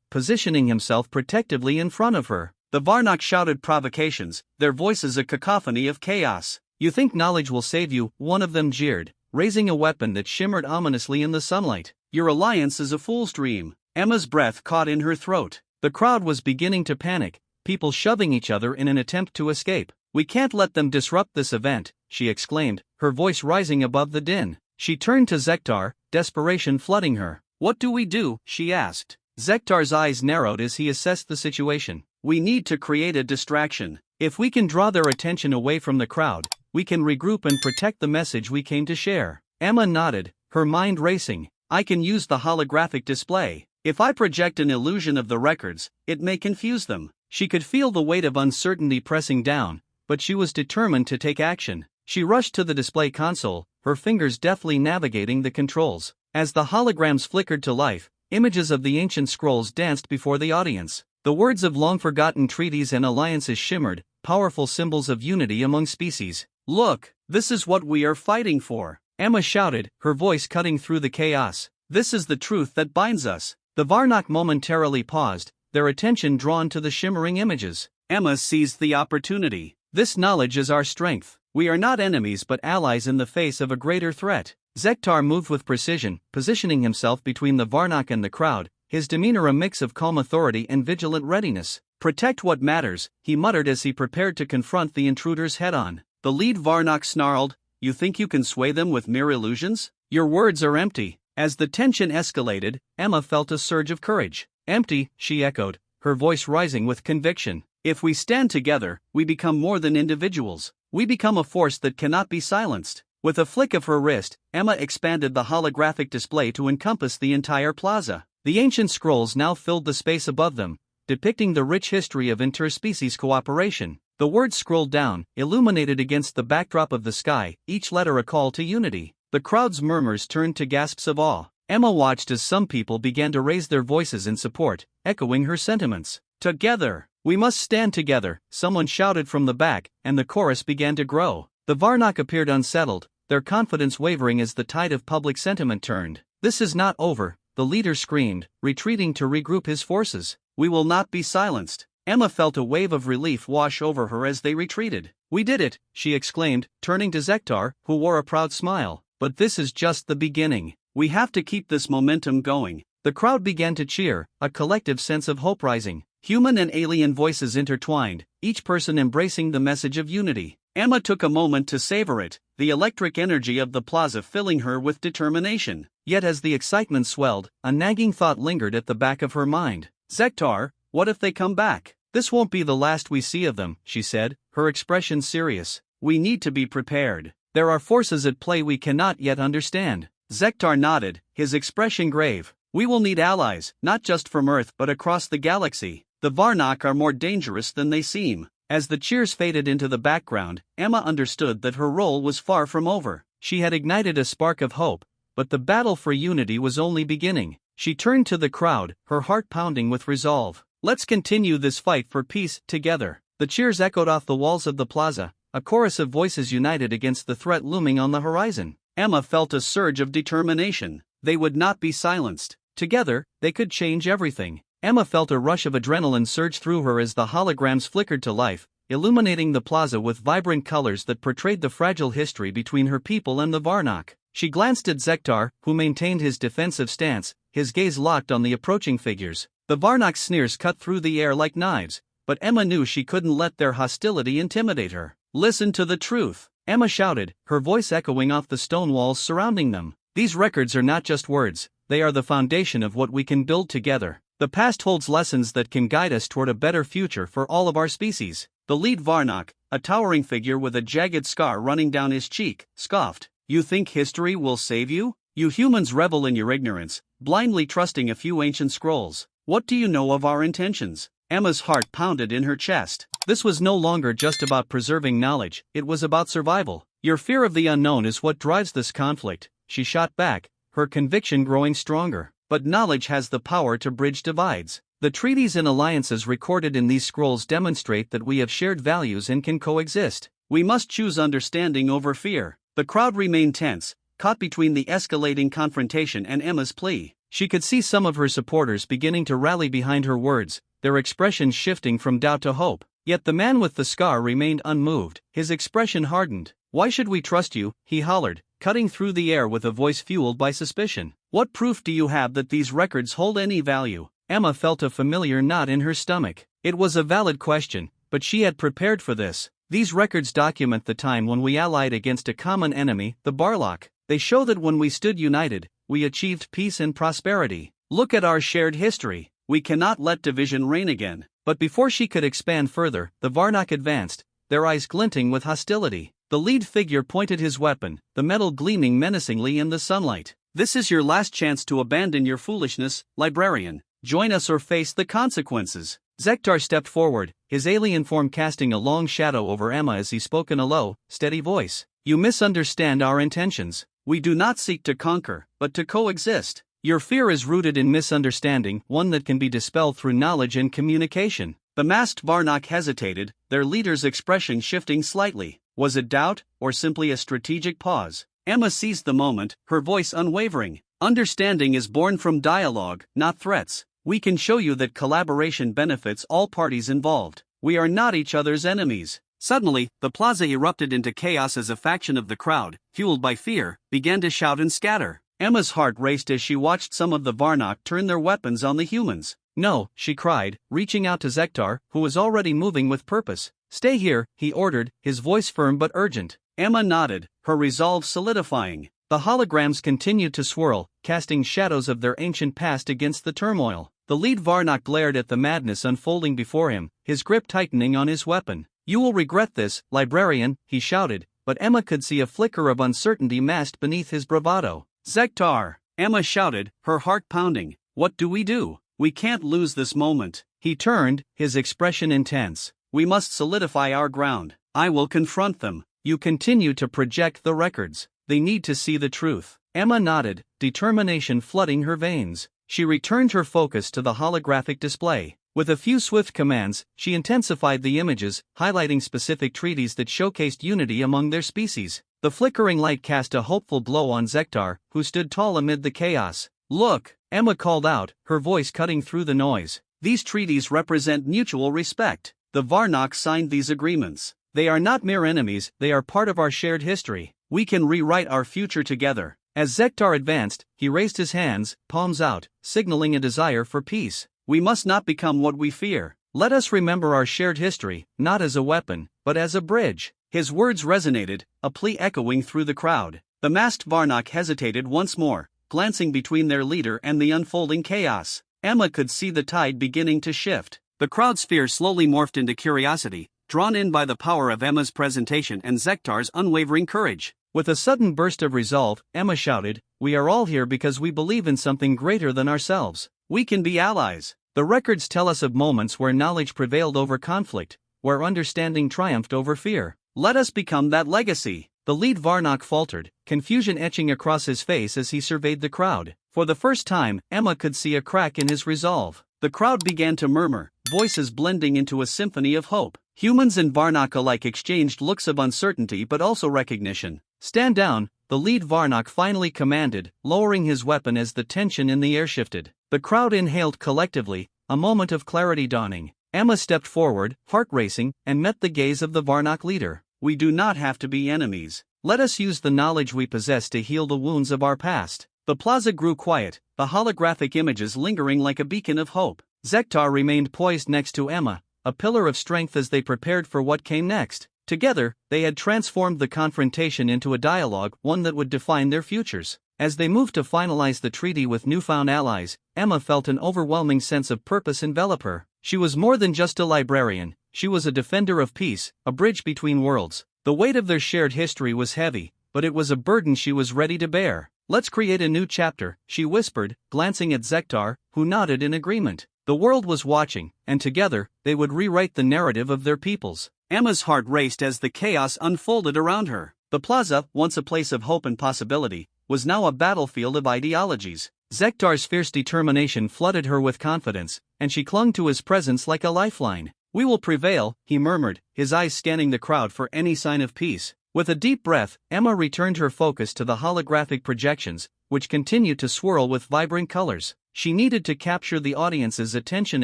Speaker 2: positioning himself protectively in front of her. The Varnak shouted provocations, their voices a cacophony of chaos. "You think knowledge will save you?" one of them jeered, raising a weapon that shimmered ominously in the sunlight. "Your alliance is a fool's dream." Emma's breath caught in her throat. The crowd was beginning to panic, people shoving each other in an attempt to escape. "We can't let them disrupt this event," she exclaimed, her voice rising above the din. She turned to Zektar, desperation flooding her. "What do we do?" she asked. Zektar's eyes narrowed as he assessed the situation. "We need to create a distraction. If we can draw their attention away from the crowd, we can regroup and protect the message we came to share." Emma nodded, her mind racing. "I can use the holographic display. If I project an illusion of the records, it may confuse them." She could feel the weight of uncertainty pressing down, but she was determined to take action. She rushed to the display console, her fingers deftly navigating the controls. As the holograms flickered to life, images of the ancient scrolls danced before the audience. The words of long-forgotten treaties and alliances shimmered, powerful symbols of unity among species. "Look, this is what we are fighting for," Emma shouted, her voice cutting through the chaos. "This is the truth that binds us." The Varnak momentarily paused, their attention drawn to the shimmering images. Emma seized the opportunity. "This knowledge is our strength. We are not enemies but allies in the face of a greater threat." Zektar moved with precision, positioning himself between the Varnak and the crowd, his demeanor a mix of calm authority and vigilant readiness. "Protect what matters," he muttered as he prepared to confront the intruders head-on. The lead Varnak snarled, "You think you can sway them with mere illusions? Your words are empty." As the tension escalated, Emma felt a surge of courage. "Empty," she echoed, her voice rising with conviction. "If we stand together, we become more than individuals. We become a force that cannot be silenced." With a flick of her wrist, Emma expanded the holographic display to encompass the entire plaza. The ancient scrolls now filled the space above them, depicting the rich history of interspecies cooperation. The words scrolled down, illuminated against the backdrop of the sky, each letter a call to unity. The crowd's murmurs turned to gasps of awe. Emma watched as some people began to raise their voices in support, echoing her sentiments. "Together! We must stand together," someone shouted from the back, and the chorus began to grow. The Varnak appeared unsettled, their confidence wavering as the tide of public sentiment turned. "This is not over," the leader screamed, retreating to regroup his forces. "We will not be silenced." Emma felt a wave of relief wash over her as they retreated. "We did it," she exclaimed, turning to Zektar, who wore a proud smile. "But this is just the beginning. We have to keep this momentum going." The crowd began to cheer, a collective sense of hope rising. Human and alien voices intertwined, each person embracing the message of unity. Emma took a moment to savor it, the electric energy of the plaza filling her with determination. Yet as the excitement swelled, a nagging thought lingered at the back of her mind. "Zektar, what if they come back?" "This won't be the last we see of them," she said, her expression serious. "We need to be prepared. There are forces at play we cannot yet understand." Zektar nodded, his expression grave. "We will need allies, not just from Earth but across the galaxy. The Varnak are more dangerous than they seem." As the cheers faded into the background, Emma understood that her role was far from over. She had ignited a spark of hope, but the battle for unity was only beginning. She turned to the crowd, her heart pounding with resolve. "Let's continue this fight for peace, together." The cheers echoed off the walls of the plaza, a chorus of voices united against the threat looming on the horizon. Emma felt a surge of determination. They would not be silenced. Together, they could change everything. Emma felt a rush of adrenaline surge through her as the holograms flickered to life, illuminating the plaza with vibrant colors that portrayed the fragile history between her people and the Varnak. She glanced at Zektar, who maintained his defensive stance, his gaze locked on the approaching figures. The Varnak's sneers cut through the air like knives, but Emma knew she couldn't let their hostility intimidate her. "Listen to the truth," Emma shouted, her voice echoing off the stone walls surrounding them. "These records are not just words, they are the foundation of what we can build together. The past holds lessons that can guide us toward a better future for all of our species." The lead Varnak, a towering figure with a jagged scar running down his cheek, scoffed. "You think history will save you? You humans revel in your ignorance, blindly trusting a few ancient scrolls. What do you know of our intentions?" Emma's heart pounded in her chest. This was no longer just about preserving knowledge, it was about survival. "Your fear of the unknown is what drives this conflict," she shot back, her conviction growing stronger. "But knowledge has the power to bridge divides.
Speaker 1: The treaties and alliances recorded in these scrolls demonstrate that we have shared values and can coexist.
Speaker 2: We must choose understanding over fear. The crowd remained tense, caught between the escalating confrontation and Emma's plea.
Speaker 1: She could see some of her supporters beginning to rally behind her words, their expressions shifting from doubt to hope. Yet the man with the scar remained unmoved, his expression hardened. "Why should we trust you?" he hollered, cutting through the air with a voice fueled by suspicion.
Speaker 2: "What proof do you have that these records hold any value?"
Speaker 1: Emma felt a familiar knot in her stomach. It was a valid question, but she had prepared for this. These records document the time when we allied against a common enemy, the Barlock. They show that when we stood united, we achieved peace and prosperity.
Speaker 2: Look at our shared history. We cannot let division reign again.
Speaker 1: But before she could expand further, the Varnock advanced, their eyes glinting with hostility. The lead figure pointed his weapon, the metal gleaming menacingly in the sunlight.
Speaker 2: "This is your last chance to abandon your foolishness, Librarian. Join us or face the consequences."
Speaker 1: Zektar stepped forward, his alien form casting a long shadow over Emma as he spoke in a low, steady voice. "You misunderstand our intentions.
Speaker 2: We do not seek to conquer, but to coexist.
Speaker 1: Your fear is rooted in misunderstanding, one that can be dispelled through knowledge and communication."
Speaker 2: The masked Varnock hesitated, their leader's expression shifting slightly. Was it doubt, or simply a strategic pause? Emma seized the moment, her voice unwavering. "Understanding is born from dialogue, not threats. We can show you that collaboration benefits all parties involved. We are not each other's enemies." Suddenly, the plaza erupted into chaos as a faction of the crowd, fueled by fear, began to shout and scatter. Emma's heart raced as she watched some of the Varnock turn their weapons on the humans.
Speaker 1: "No," she cried, reaching out to Zektar, who was already moving with purpose. "Stay here," he ordered, his voice firm but urgent.
Speaker 2: Emma nodded, her resolve solidifying.
Speaker 1: The holograms continued to swirl, casting shadows of their ancient past against the turmoil. The lead Varnock glared at the madness unfolding before him, his grip tightening on his weapon. "You will regret this, Librarian," he shouted, but Emma could see a flicker of uncertainty masked beneath his bravado.
Speaker 2: "Zektar!" Emma shouted, her heart pounding. "What do? We can't lose this moment."
Speaker 1: He turned, his expression intense.
Speaker 2: "We must solidify our ground. I will confront them."
Speaker 1: "You continue to project the records. They need to see the truth." Emma nodded, determination flooding her veins. She returned her focus to the holographic display. With a few swift commands, she intensified the images, highlighting specific treaties that showcased unity among their species. The flickering light cast a hopeful glow on Zektar, who stood tall amid the chaos.
Speaker 2: "Look,"
Speaker 1: Emma called out, her voice cutting through the noise.
Speaker 2: "These treaties represent mutual respect. The Varnock signed these agreements.
Speaker 1: They are not mere enemies, they are part of our shared history.
Speaker 2: We can rewrite our future together."
Speaker 1: As Zektar advanced, he raised his hands, palms out, signaling a desire for peace.
Speaker 2: "We must not become what we fear.
Speaker 1: Let us remember our shared history, not as a weapon, but as a bridge."
Speaker 2: His words resonated, a plea echoing through the crowd. The masked Varnock hesitated once more, glancing between their leader and the unfolding chaos. Emma could see the tide beginning to shift. The crowd's fear slowly morphed into curiosity, drawn in by the power of Emma's presentation and Zektar's unwavering courage.
Speaker 1: With a sudden burst of resolve, Emma shouted, "We are all here because we believe in something greater than ourselves.
Speaker 2: We can be allies."
Speaker 1: The records tell us of moments where knowledge prevailed over conflict, where understanding triumphed over fear.
Speaker 2: Let us become that legacy.
Speaker 1: The lead Varnock faltered, confusion etching across his face as he surveyed the crowd. For the first time, Emma could see a crack in his resolve.
Speaker 2: The crowd began to murmur, voices blending into a symphony of hope. Humans and Varnock alike exchanged looks of uncertainty but also recognition.
Speaker 1: "Stand down," the lead Varnock finally commanded, lowering his weapon as the tension in the air shifted. The crowd inhaled collectively, a moment of clarity dawning. Emma stepped forward, heart racing, and met the gaze of the Varnock leader.
Speaker 2: "We do not have to be enemies.
Speaker 1: Let us use the knowledge we possess to heal the wounds of our past."
Speaker 2: The plaza grew quiet, the holographic images lingering like a beacon of hope.
Speaker 1: Zektar remained poised next to Emma, a pillar of strength as they prepared for what came next. Together, they had transformed the confrontation into a dialogue, one that would define their futures. As they moved to finalize the treaty with newfound allies, Emma felt an overwhelming sense of purpose envelop her. She was more than just a librarian, she was a defender of peace, a bridge between worlds. The weight of their shared history was heavy, but it was a burden she was ready to bear. "Let's create a new chapter," she whispered, glancing at Zektar, who nodded in agreement. The world was watching, and together, they would rewrite the narrative of their peoples.
Speaker 2: Emma's heart raced as the chaos unfolded around her. The plaza, once a place of hope and possibility, was now a battlefield of ideologies.
Speaker 1: Zektar's fierce determination flooded her with confidence, and she clung to his presence like a lifeline.
Speaker 2: "We will prevail," he murmured, his eyes scanning the crowd for any sign of peace.
Speaker 1: With a deep breath, Emma returned her focus to the holographic projections, which continued to swirl with vibrant colors. She needed to capture the audience's attention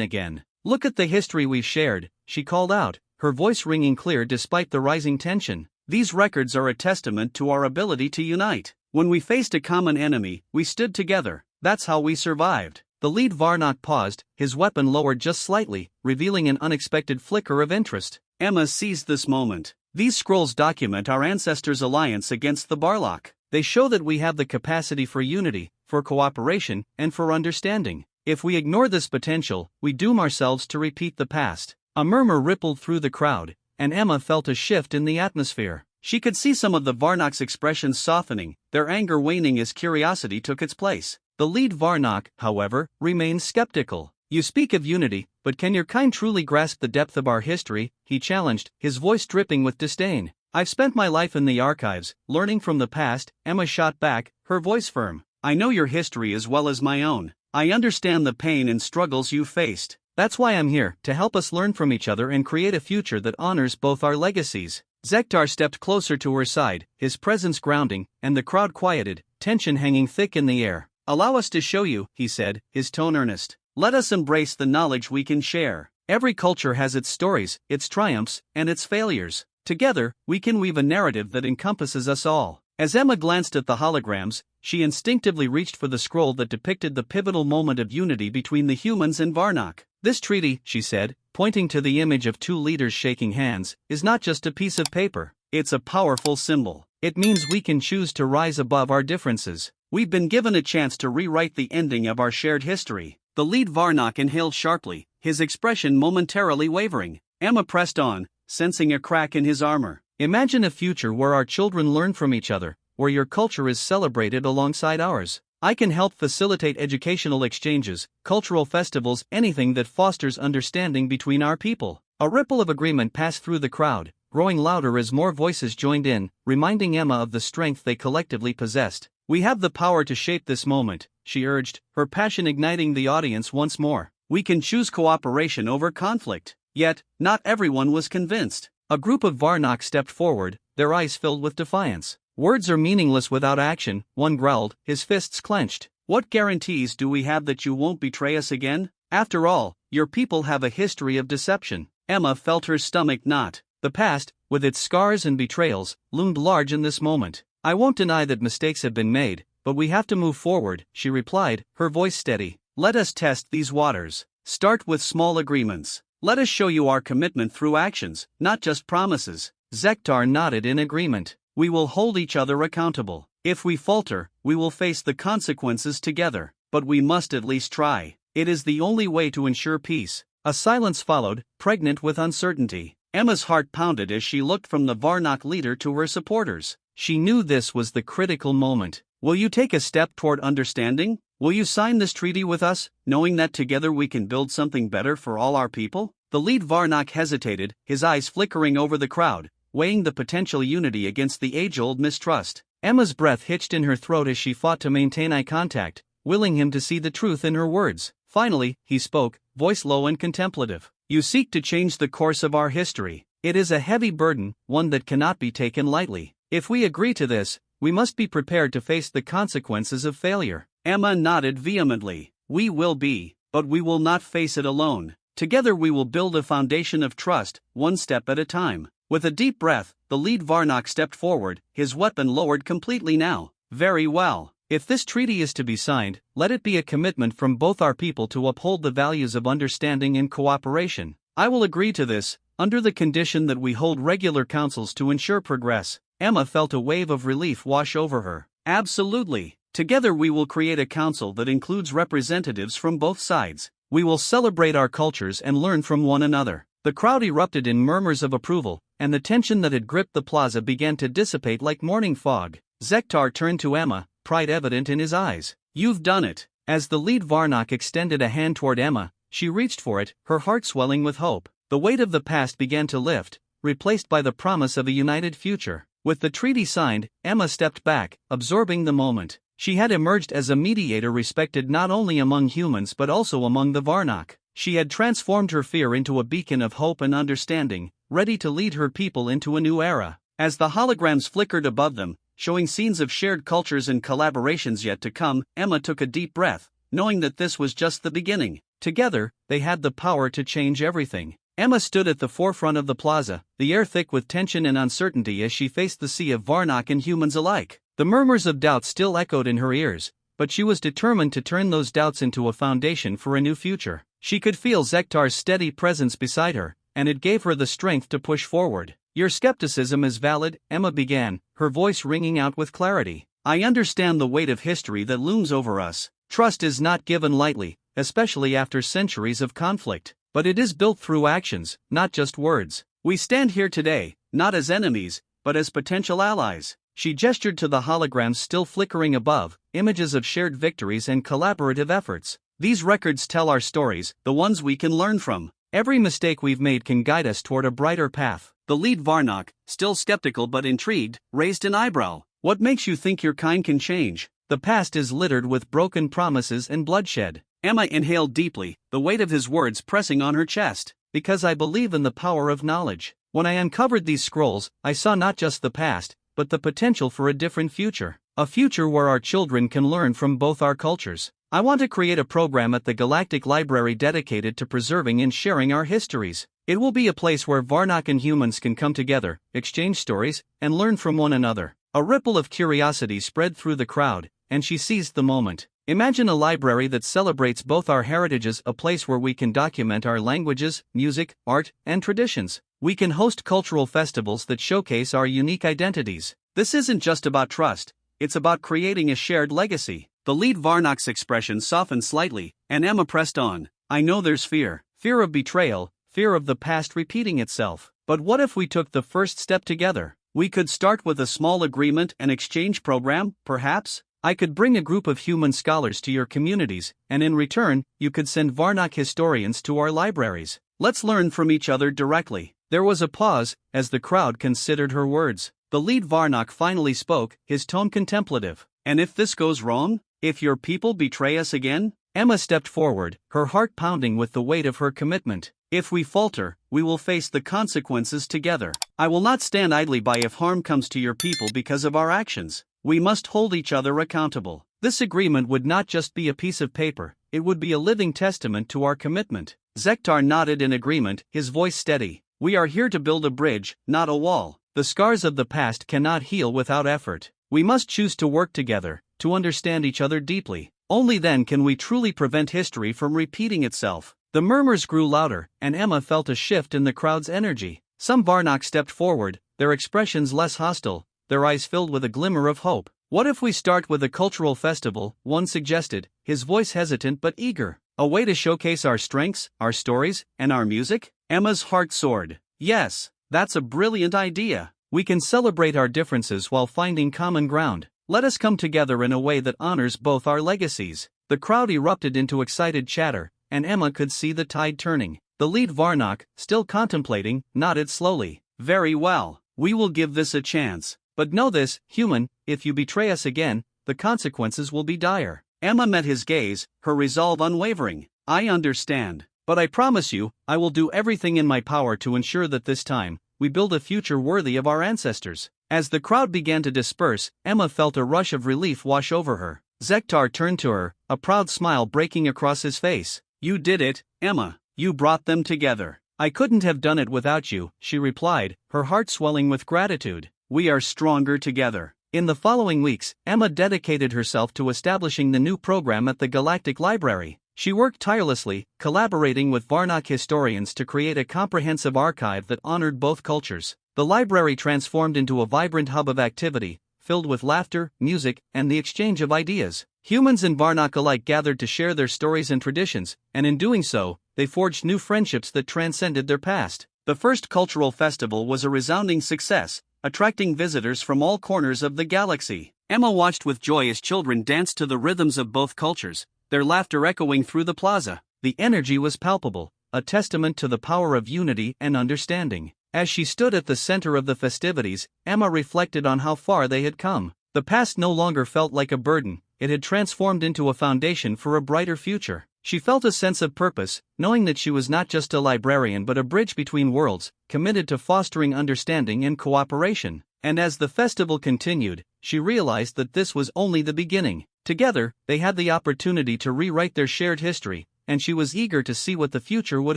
Speaker 1: again.
Speaker 2: "Look at the history we've shared," she called out, her voice ringing clear despite the rising tension. "These records are a testament to our ability to unite. When we faced a common enemy, we stood together. That's how we survived."
Speaker 1: The lead Varnock paused, his weapon lowered just slightly, revealing an unexpected flicker of interest.
Speaker 2: Emma seized this moment. "These scrolls document our ancestors' alliance against the Barlock.
Speaker 1: They show that we have the capacity for unity, for cooperation, and for understanding. If we ignore this potential, we doom ourselves to repeat the past." A murmur rippled through the crowd, and Emma felt a shift in the atmosphere.
Speaker 2: She could see some of the Varnock's expressions softening, their anger waning as curiosity took its place.
Speaker 1: The lead Varnock, however, remained skeptical. "You speak of unity, but can your kind truly grasp the depth of our history?" he challenged, his voice dripping with disdain.
Speaker 2: "I've spent my life in the archives, learning from the past," Emma shot back, her voice firm. "I know your history as well as my own. I understand the pain and struggles you faced.
Speaker 1: That's why I'm here, to help us learn from each other and create a future that honors both our legacies."
Speaker 2: Zektar stepped closer to her side, his presence grounding, and the crowd quieted, tension hanging thick in the air. "Allow us to show you," he said, his tone earnest. "Let us embrace the knowledge we can share. Every culture has its stories, its triumphs, and its failures. Together, we can weave a narrative that encompasses us all." As Emma glanced at the holograms, she instinctively reached for the scroll that depicted the pivotal moment of unity between the humans and Varnock.
Speaker 1: "This treaty," she said, pointing to the image of two leaders shaking hands, "is not just a piece of paper.
Speaker 2: It's a powerful symbol.
Speaker 1: It means we can choose to rise above our differences.
Speaker 2: We've been given a chance to rewrite the ending of our shared history." The lead Varnock inhaled sharply, his expression momentarily wavering. Emma pressed on, sensing a crack in his armor.
Speaker 1: "Imagine a future where our children learn from each other, where your culture is celebrated alongside ours. I can help facilitate educational exchanges, cultural festivals, anything that fosters understanding between our people." A ripple of agreement passed through the crowd, growing louder as more voices joined in, reminding Emma of the strength they collectively possessed.
Speaker 2: "We have the power to shape this moment," she urged, her passion igniting the audience once more. "We can choose cooperation over conflict." Yet, not everyone was convinced.
Speaker 1: A group of Varnock stepped forward, their eyes filled with defiance.
Speaker 2: "Words are meaningless without action," one growled, his fists clenched. "What guarantees do we have that you won't betray us again? After all, your people have a history of deception." Emma felt her stomach knot.
Speaker 1: The past, with its scars and betrayals, loomed large in this moment.
Speaker 2: "I won't deny that mistakes have been made, but we have to move forward," she replied, her voice steady. "Let us test these waters. Start with small agreements. Let us show you our commitment through actions, not just promises."
Speaker 1: Zektar nodded in agreement.
Speaker 2: "We will hold each other accountable. If we falter, we will face the consequences together, but we must at least try. It is the only way to ensure peace."
Speaker 1: A silence followed, pregnant with uncertainty.
Speaker 2: Emma's heart pounded as she looked from the Varnock leader to her supporters.
Speaker 1: She knew this was the critical moment.
Speaker 2: "Will you take a step toward understanding? Will you sign this treaty with us, knowing that together we can build something better for all our people?" The lead Varnock hesitated, his eyes flickering over the crowd, weighing the potential unity against the age-old mistrust.
Speaker 1: Emma's breath hitched in her throat as she fought to maintain eye contact, willing him to see the truth in her words.
Speaker 2: Finally, he spoke, voice low and contemplative. "You seek to change the course of our history.
Speaker 1: It is a heavy burden, one that cannot be taken lightly. If we agree to this, we must be prepared to face the consequences of failure."
Speaker 2: Emma nodded vehemently. "We will be, but we will not face it alone. Together we will build a foundation of trust, one step at a time." With a deep breath, the lead Varnock stepped forward, his weapon lowered completely now. "Very well.
Speaker 1: If this treaty is to be signed, let it be a commitment from both our people to uphold the values of understanding and cooperation.
Speaker 2: I will agree to this, under the condition that we hold regular councils to ensure progress."
Speaker 1: Emma felt a wave of relief wash over her.
Speaker 2: "Absolutely. Together we will create a council that includes representatives from both sides.
Speaker 1: We will celebrate our cultures and learn from one another."
Speaker 2: The crowd erupted in murmurs of approval, and the tension that had gripped the plaza began to dissipate like morning fog. Zektar turned to Emma, pride evident in his eyes. "You've done it."
Speaker 1: As the lead Varnock extended a hand toward Emma, she reached for it, her heart swelling with hope. The weight of the past began to lift, replaced by the promise of a united future. With the treaty signed, Emma stepped back, absorbing the moment. She had emerged as a mediator respected not only among humans but also among the Varnock. She had transformed her fear into a beacon of hope and understanding, ready to lead her people into a new era. As the holograms flickered above them, showing scenes of shared cultures and collaborations yet to come, Emma took a deep breath, knowing that this was just the beginning. Together, they had the power to change everything. Emma stood at the forefront of the plaza, the air thick with tension and uncertainty as she faced the sea of Varnock and humans alike. The murmurs of doubt still echoed in her ears, but she was determined to turn those doubts into a foundation for a new future. She could feel Zektar's steady presence beside her, and it gave her the strength to push forward. "Your skepticism is valid," Emma began, her voice ringing out with clarity. "I understand the weight of history that looms over us. Trust is not given lightly, especially after centuries of conflict. But it is built through actions, not just words. We stand here today, not as enemies, but as potential allies." She gestured to the holograms still flickering above, images of shared victories and collaborative efforts. "These records tell our stories, the ones we can learn from. Every mistake we've made can guide us toward a brighter path." The lead Varnock, still skeptical but intrigued, raised an eyebrow. "What makes you think your kind can change? The past is littered with broken promises and bloodshed." Emma inhaled deeply, the weight of his words pressing on her chest. "Because I believe in the power of knowledge. When I uncovered these scrolls, I saw not just the past, but the potential for a different future. A future where our children can learn from both our cultures. I want to create a program at the Galactic Library dedicated to preserving and sharing our histories. It will be a place where Varnock and humans can come together, exchange stories, and learn from one another." A ripple of curiosity spread through the crowd, and she seized the moment. "Imagine a library that celebrates both our heritages, a place where we can document our languages, music, art, and traditions. We can host cultural festivals that showcase our unique identities. This isn't just about trust, it's about creating a shared legacy." The lead Varnock's expression softened slightly, and Emma pressed on. "I know there's fear of betrayal, fear of the past repeating itself. But what if we took the first step together? We could start with a small agreement and exchange program, perhaps? I could bring a group of human scholars to your communities, and in return, you could send Varnock historians to our libraries. Let's learn from each other directly." There was a pause, as the crowd considered her words. The lead Varnock finally spoke, his tone contemplative. "And if this goes wrong? If your people betray us again?" Emma stepped forward, her heart pounding with the weight of her commitment. "If we falter, we will face the consequences together. I will not stand idly by if harm comes to your people because of our actions. We must hold each other accountable." This agreement would not just be a piece of paper, it would be a living testament to our commitment. Zektar nodded in agreement, his voice steady. "We are here to build a bridge, not a wall. The scars of the past cannot heal without effort. We must choose to work together, to understand each other deeply. Only then can we truly prevent history from repeating itself." The murmurs grew louder, and Emma felt a shift in the crowd's energy. Some Varnock stepped forward, their expressions less hostile, their eyes filled with a glimmer of hope. "What if we start with a cultural festival?" one suggested, his voice hesitant but eager. "A way to showcase our strengths, our stories, and our music?" Emma's heart soared. "Yes, that's a brilliant idea. We can celebrate our differences while finding common ground. Let us come together in a way that honors both our legacies." The crowd erupted into excited chatter, and Emma could see the tide turning. The lead Varnock, still contemplating, nodded slowly. "Very well, we will give this a chance. But know this, human, if you betray us again, the consequences will be dire." Emma met his gaze, her resolve unwavering. "I understand. But I promise you, I will do everything in my power to ensure that this time, we build a future worthy of our ancestors." As the crowd began to disperse, Emma felt a rush of relief wash over her. Zektar turned to her, a proud smile breaking across his face. "You did it, Emma. You brought them together." "I couldn't have done it without you," she replied, her heart swelling with gratitude. "We are stronger together." In the following weeks, Emma dedicated herself to establishing the new program at the Galactic Library. She worked tirelessly, collaborating with Varnock historians to create a comprehensive archive that honored both cultures. The library transformed into a vibrant hub of activity, filled with laughter, music, and the exchange of ideas. Humans and Varnock alike gathered to share their stories and traditions, and in doing so, they forged new friendships that transcended their past. The first cultural festival was a resounding success, attracting visitors from all corners of the galaxy. Emma watched with joy as children danced to the rhythms of both cultures, their laughter echoing through the plaza. The energy was palpable, a testament to the power of unity and understanding. As she stood at the center of the festivities, Emma reflected on how far they had come. The past no longer felt like a burden, it had transformed into a foundation for a brighter future. She felt a sense of purpose, knowing that she was not just a librarian but a bridge between worlds, committed to fostering understanding and cooperation. And as the festival continued, she realized that this was only the beginning. Together, they had the opportunity to rewrite their shared history, and she was eager to see what the future would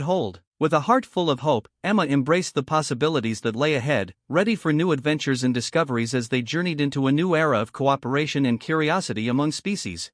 Speaker 1: hold. With a heart full of hope, Emma embraced the possibilities that lay ahead, ready for new adventures and discoveries as they journeyed into a new era of cooperation and curiosity among species.